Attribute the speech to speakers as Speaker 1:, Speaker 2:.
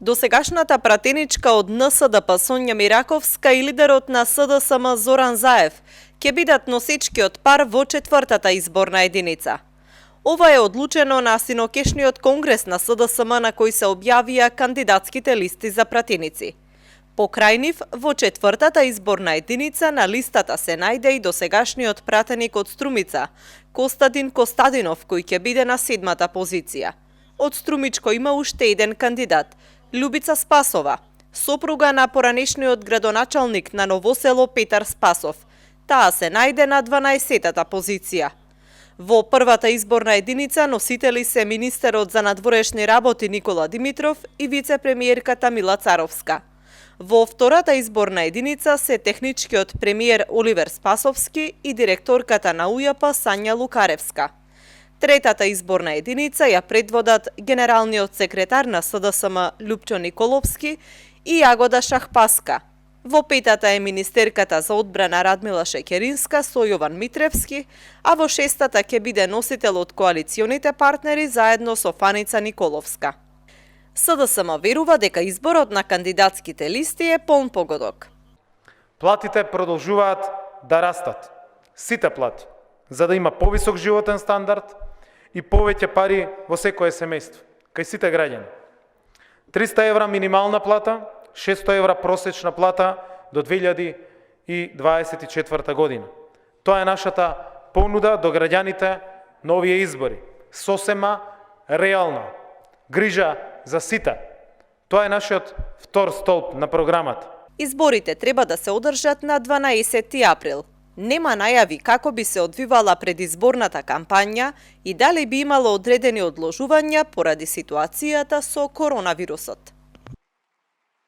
Speaker 1: Досегашната пратеничка од НСДП Сонја Мираковска и лидерот на СДСМ Зоран Заев ќе бидат носечкиот пар во четвртата изборна единица. Ова е одлучено на синокешниот конгрес на СДСМ на кој се објавија кандидатските листи за пратеници. Покрај нив, во четвртата изборна единица на листата се најде и досегашниот пратеник од Струмица, Костадин Костадинов, кој ќе биде на седмата позиција. Од Струмичко има уште еден кандидат, Љубица Спасова, сопруга на поранешниот градоначалник на Новосело Петар Спасов. Таа се најде на 12-тата позиција. Во првата изборна единица носители се министерот за надворешни работи Никола Димитров и вице-премиерката Мила Царовска. Во втората изборна единица се техничкиот премиер Оливер Спасовски и директорката на УЈП Сања Лукаревска. Третата изборна единица ја предводат генералниот секретар на СДСМ Љупчо Николовски и Јагода Шахпаска. Во петата е министерката за одбрана Радмила Шекеринска со Јован Митревски, а во шестата ќе биде носител од коалиционите партнери заедно со Фаница Николовска. СДСМ верува дека изборот на кандидатските листи е полн погодок.
Speaker 2: Платите продолжуваат да растат. Сите плати, за да има повисок животен стандард и повеќе пари во секое семејство, кај сите граѓани. 300 евра минимална плата, 600 евра просечна плата до 2024 година. Тоа е нашата понуда до граѓаните на овие избори. Сосема реална. Грижа за сите. Тоа е нашиот втор столб на програмата.
Speaker 1: Изборите треба да се одржат на 12 април. Нема најави како би се одвивала предизборната кампања и дали би имало одредени одложувања поради ситуацијата со коронавирусот.